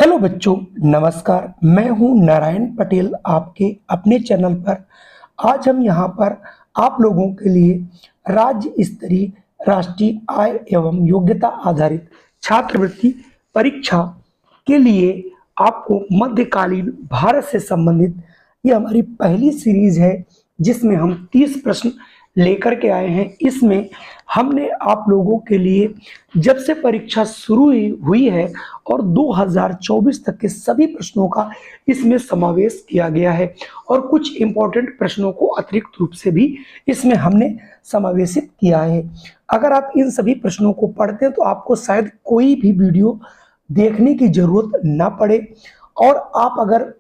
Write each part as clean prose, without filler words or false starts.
Hello बच्चों, नमस्कार। मैं हूं नारायण पटेल आपके अपने चैनल पर। आज हम यहां पर आप लोगों के लिए राज्य स्तरीय राष्ट्रीय आय एवं योग्यता आधारित छात्रवृत्ति परीक्षा के लिए आपको मध्यकालीन भारत से संबंधित ये हमारी पहली सीरीज है, जिसमें हम 30 प्रश्न लेकर के आए हैं। इसमें हमने आप लोगों के लिए जब से परीक्षा शुरू हुई है और 2024 तक के सभी प्रश्नों का इसमें समावेश किया गया है और कुछ इंपॉर्टेंट प्रश्नों को अतिरिक्त रूप से भी इसमें हमने समावेशित किया है। अगर आप इन सभी प्रश्नों को पढ़ते हैं तो आपको शायद कोई भी वीडियो देखने की जरूरत ना पड़े, और आप अगर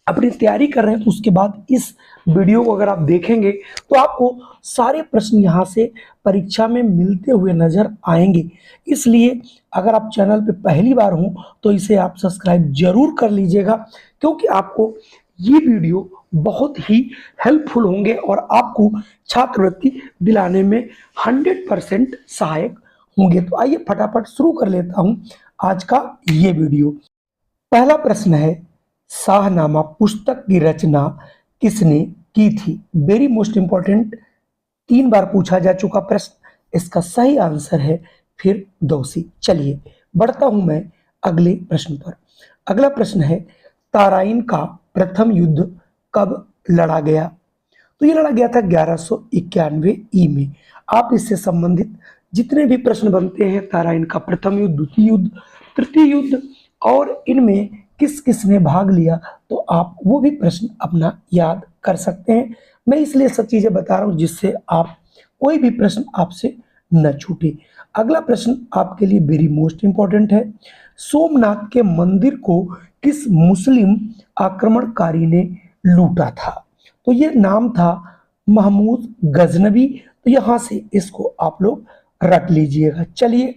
अपनी तैयारी कर रहे हैं तो उसके बाद इस वीडियो को अगर आप देखेंगे तो आपको सारे प्रश्न यहाँ से परीक्षा में मिलते हुए नजर आएंगे। इसलिए अगर आप चैनल पे पहली बार हो तो इसे आप सब्सक्राइब जरूर कर लीजिएगा, क्योंकि आपको ये वीडियो बहुत ही हेल्पफुल होंगे और आपको छात्रवृत्ति दिलाने में 100% सहायक होंगे। तो आइए फटाफट शुरू कर लेता हूँ आज का ये वीडियो। पहला प्रश्न है, शाहनामा पुस्तक की रचना किसने की थी? वेरी मोस्ट इंपॉर्टेंट, 3 बार पूछा जा चुका प्रश्न। इसका सही आंसर है फिरदौसी। चलिए बढ़ता हूं मैं अगले प्रश्न पर। अगला प्रश्न है, ताराइन का प्रथम युद्ध कब लड़ा गया? तो ये लड़ा गया था 1191 ई में। आप इससे संबंधित जितने भी प्रश्न बनते हैं, ताराइन का प्रथम युद्ध, द्वितीय युद्ध, तृतीय युद्ध और इनमें किस किस ने भाग लिया, तो आप वो भी प्रश्न अपना याद कर सकते हैं। मैं इसलिए सब चीजें बता रहा हूं जिससे आप कोई भी प्रश्न आपसे न छूटे। अगला प्रश्न आपके लिए वेरी मोस्ट इंपॉर्टेंट है, सोमनाथ के मंदिर को किस मुस्लिम आक्रमणकारी ने लूटा था? तो ये नाम था महमूद गजनवी। तो यहां से इसको आप लोग रट लीजिएगा। चलिए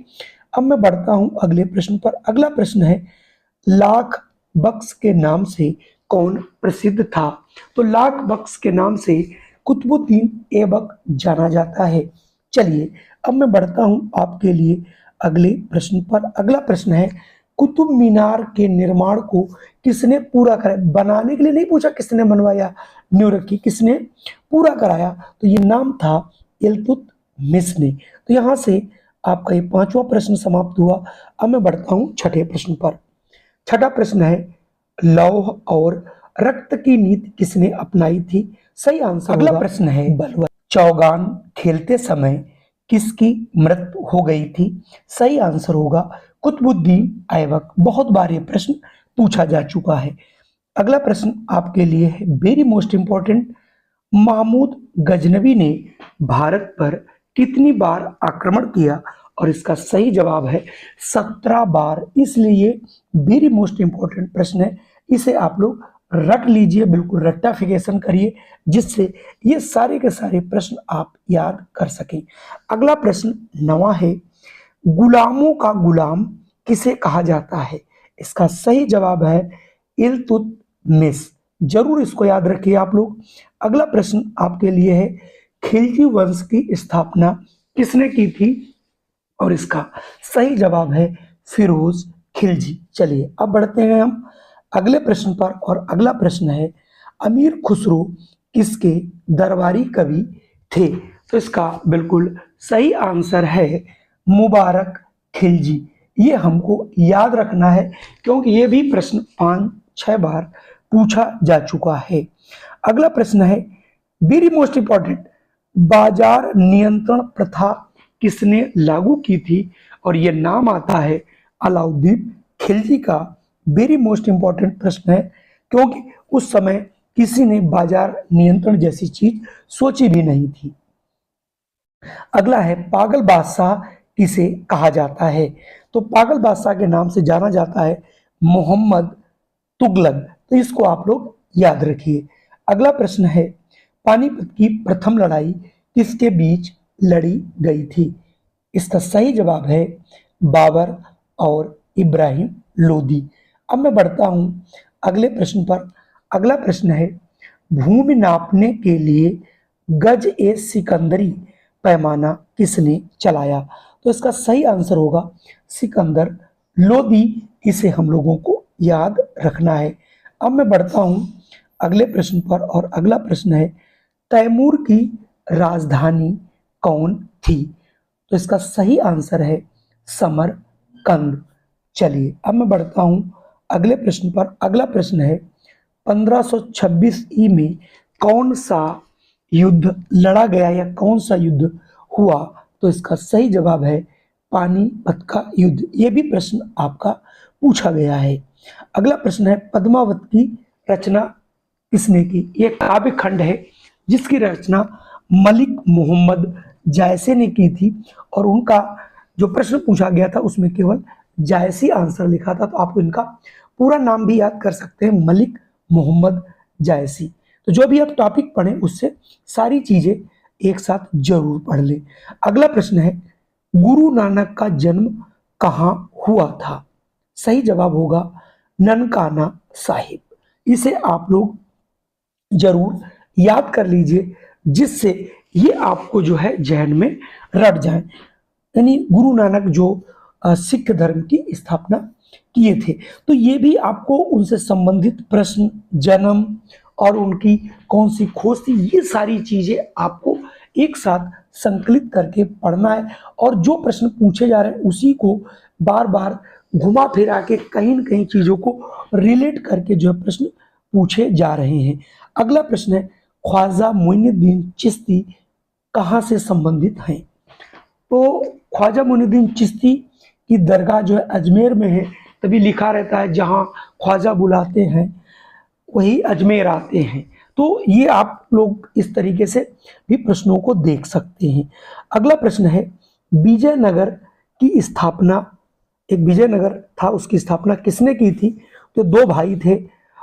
अब मैं बढ़ता हूं अगले प्रश्न पर। अगला प्रश्न है, लाख बख्श के नाम से कौन प्रसिद्ध था? तो लाख बख्श के नाम से कुतुबुद्दीन ऐबक जाना जाता है। चलिए अब मैं बढ़ता हूं आपके लिए अगले प्रश्न पर। अगला प्रश्न है, कुतुब मीनार के निर्माण को किसने पूरा कराया? बनाने के लिए नहीं पूछा किसने बनवाया, नींव रखी, किसने पूरा कराया? तो ये नाम था इल्तुतमिश ने। तो यहां से आपका ये 5वां प्रश्न समाप्त हुआ। अब मैं बढ़ता हूं छठे प्रश्न पर। छठा प्रश्न है, लौह और रक्त की नीति किसने अपनाई थी? सही आंसर अगला प्रश्न है, बलवत चौगान खेलते समय किसकी मृत्यु हो गई थी? सही आंसर होगा कुतुबुद्दीन ऐबक। बहुत बार ये प्रश्न पूछा जा चुका है। अगला प्रश्न आपके लिए है very most important, Mahmud Ghaznavi ने भारत पर कितनी बार आक्रमण किया? और इसका सही जवाब है 17 बार। इसलिए वेरी मोस्ट इंपॉर्टेंट प्रश्न है, इसे आप लोग रट लीजिए, बिल्कुल रट्टाफिकेशन करिए, जिससे ये सारे के सारे प्रश्न आप याद कर सकें। अगला प्रश्न 9वां है, गुलामों का गुलाम किसे कहा जाता है? इसका सही जवाब है इल्तुतमिश। जरूर इसको याद रखिए आप लोग। अगला प्रश्न आपके लिए है, खिलजी वंश की स्थापना किसने की थी? और इसका सही जवाब है फिरोज खिलजी। चलिए अब बढ़ते हैं हम अगले प्रश्न पर, और अगला प्रश्न है, अमीर खुसरो किसके दरबारी कवि थे? तो इसका बिल्कुल सही आंसर है मुबारक खिलजी। ये हमको याद रखना है, क्योंकि ये भी प्रश्न 5-6 बार पूछा जा चुका है। अगला प्रश्न है वेरी मोस्ट इंपॉर्टेंट, बाजार नियंत्रण प्रथा किसने लागू की थी? और यह नाम आता है अलाउद्दीन खिलजी का। वेरी मोस्ट इंपॉर्टेंट प्रश्न है, क्योंकि उस समय किसी ने बाजार नियंत्रण जैसी चीज सोची भी नहीं थी। अगला है, पागल बादशाह किसे कहा जाता है? तो पागल बादशाह के नाम से जाना जाता है मोहम्मद तुगलक। तो इसको आप लोग याद रखिए। अगला प्रश्न है, पानीपत की प्रथम लड़ाई किसके बीच लड़ी गई थी? इसका सही जवाब है बाबर और इब्राहिम लोदी। अब मैं बढ़ता हूं अगले प्रश्न पर। अगला प्रश्न है, भूमि नापने के लिए गज ए सिकंदरी पैमाना किसने चलाया? तो इसका सही आंसर होगा सिकंदर लोदी। इसे हम लोगों को याद रखना है। अब मैं बढ़ता हूँ अगले प्रश्न पर, और अगला प्रश्न है तैमूर की राजधानी कौन थी? तो इसका सही आंसर है समरकंद। चलिए अब मैं बढ़ता हूँ अगले प्रश्न पर। अगला प्रश्न है 1526 ई में कौन सा युद्ध लड़ा गया या कौन सा युद्ध हुआ? तो इसका सही जवाब है पानीपत का युद्ध। ये भी प्रश्न आपका पूछा गया है। अगला प्रश्न है पद्मावत की रचना किसने की? ये काव्य खंड है जिसकी रचना मलिक मोहम्मद जायसे ने की थी, और उनका जो प्रश्न पूछा गया था उसमें केवल जायसी आंसर लिखा था। तो आप इनका पूरा नाम भी याद कर सकते हैं, मलिक मोहम्मद जायसी। तो जो भी आप टॉपिक पढ़ें उससे सारी चीजें एक साथ जरूर पढ़ लें। अगला प्रश्न है गुरु नानक का जन्म कहाँ हुआ था? सही जवाब होगा ननकाना साहिब। इसे आप लोग जरूर याद कर लीजिए, जिससे ये आपको जो है जहन में रट जाए। यानी गुरु नानक जो सिख धर्म की स्थापना किए थे। तो ये भी आपको उनसे संबंधित प्रश्न, जन्म और उनकी कौन सी खोज थी, ये सारी चीजें आपको एक साथ संकलित करके पढ़ना है। और जो प्रश्न पूछे जा रहे हैं उसी को बार बार घुमा फिरा के कहीं न कहीं चीजों को रिलेट करके जो है प्रश्न पूछे जा रहे हैं। अगला प्रश्न है ख्वाजा मोइनुद्दीन चिश्ती कहाँ से संबंधित हैं? तो ख्वाजा मोइनुद्दीन चिश्ती की दरगाह जो है अजमेर में है, तभी लिखा रहता है जहाँ ख्वाजा बुलाते हैं वही अजमेर आते हैं। तो ये आप लोग इस तरीके से भी प्रश्नों को देख सकते हैं। अगला प्रश्न है विजयनगर की स्थापना, एक विजयनगर था उसकी स्थापना किसने की थी? तो दो भाई थे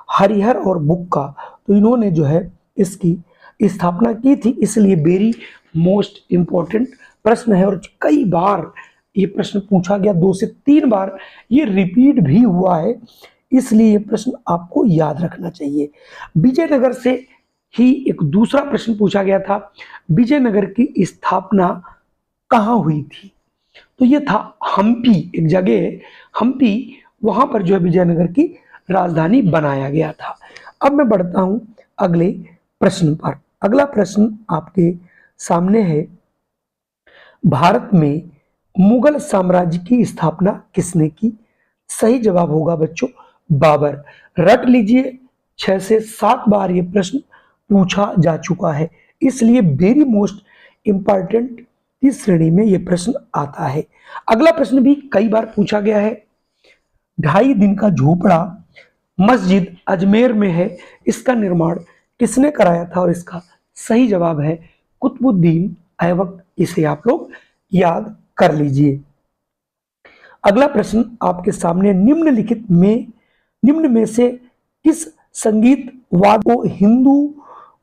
हरिहर और बुक्का, तो इन्होंने जो है इसकी स्थापना की थी। इसलिए वेरी मोस्ट इंपॉर्टेंट प्रश्न है और कई बार ये प्रश्न पूछा गया, 2 से 3 बार ये रिपीट भी हुआ है, इसलिए ये प्रश्न आपको याद रखना चाहिए। विजयनगर से ही एक दूसरा प्रश्न पूछा गया था, विजयनगर की स्थापना कहाँ हुई थी? तो ये था हम्पी, एक जगह है हम्पी, वहां पर जो है विजयनगर की राजधानी बनाया गया था। अब मैं बढ़ता हूं अगले प्रश्न पर। अगला प्रश्न आपके सामने है भारत में मुगल साम्राज्य की स्थापना किसने की? सही जवाब होगा बच्चों बाबर। रट लीजिए, 6 से 7 बार ये प्रश्न पूछा जा चुका है, इसलिए वेरी मोस्ट इंपॉर्टेंट इस श्रेणी में ये प्रश्न आता है। अगला प्रश्न भी कई बार पूछा गया है, 2.5 दिन का झोपड़ा मस्जिद अजमेर में है, इसका निर्माण किसने कराया था? और इसका सही जवाब है कुतुबुद्दीन ऐबक। इसे आप लोग याद कर लीजिए। अगला प्रश्न आपके सामने निम्न में से किस संगीत वाद को हिंदू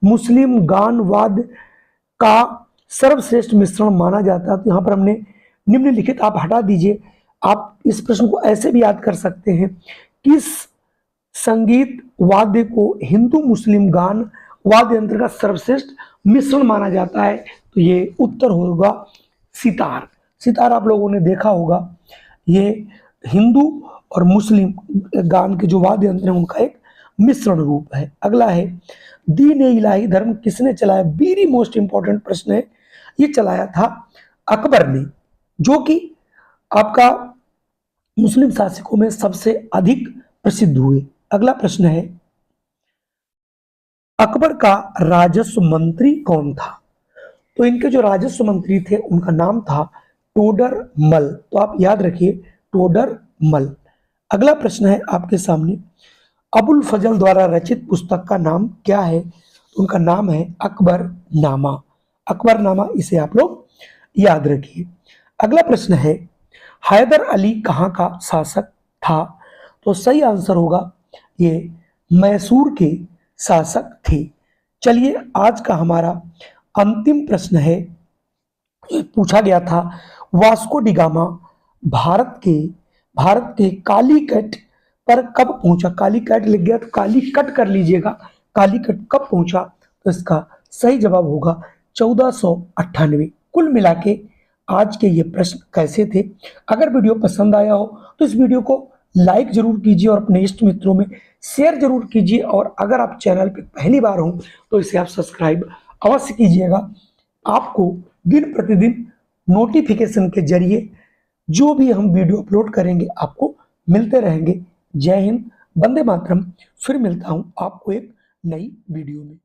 मुस्लिम गान वाद का सर्वश्रेष्ठ मिश्रण माना जाता है? तो यहाँ पर हमने निम्नलिखित आप हटा दीजिए, आप इस प्रश्न को ऐसे भी याद कर सकते हैं, किस संगीत वाद्य को हिंदू मुस्लिम गान वाद्य यंत्र का सर्वश्रेष्ठ मिश्रण माना जाता है? तो ये उत्तर होगा सितार। सितार आप लोगों ने देखा होगा, ये हिंदू और मुस्लिम गान के जो वाद्य यंत्र हैं उनका एक मिश्रण रूप है। अगला है दीन ए इलाही धर्म किसने चलाया? वेरी मोस्ट इंपॉर्टेंट प्रश्न है, ये चलाया था अकबर ने, जो कि आपका मुस्लिम शासकों में सबसे अधिक प्रसिद्ध हुए। अगला प्रश्न है अकबर का राजस्व मंत्री कौन था? तो इनके जो राजस्व मंत्री थे उनका नाम था टोडर मल। तो आप याद रखिए टोडर मल। अगला प्रश्न है आपके सामने अबुल फजल द्वारा रचित पुस्तक का नाम क्या है? तो उनका नाम है अकबरनामा। अकबरनामा, इसे आप लोग याद रखिए। अगला प्रश्न है हैदर अली कहाँ का शासक था? तो सही आंसर होगा ये मैसूर के शासक थे। चलिए आज का हमारा अंतिम प्रश्न है, पूछा गया था वास्को डी गामा भारत के कालीकट पर कब पहुंचा? कालीकट लिख गया तो कालीकट कर लीजिएगा, कालीकट कब पहुंचा? तो इसका सही जवाब होगा 1498। कुल मिला के आज के ये प्रश्न कैसे थे? अगर वीडियो पसंद आया हो तो इस वीडियो को लाइक जरूर कीजिए और अपने इष्ट मित्रों में शेयर जरूर कीजिए। और अगर आप चैनल पे पहली बार हो तो इसे आप सब्सक्राइब अवश्य कीजिएगा। आपको दिन प्रतिदिन नोटिफिकेशन के जरिए जो भी हम वीडियो अपलोड करेंगे आपको मिलते रहेंगे। जय हिंद, वंदे मातरम। फिर मिलता हूं आपको एक नई वीडियो में।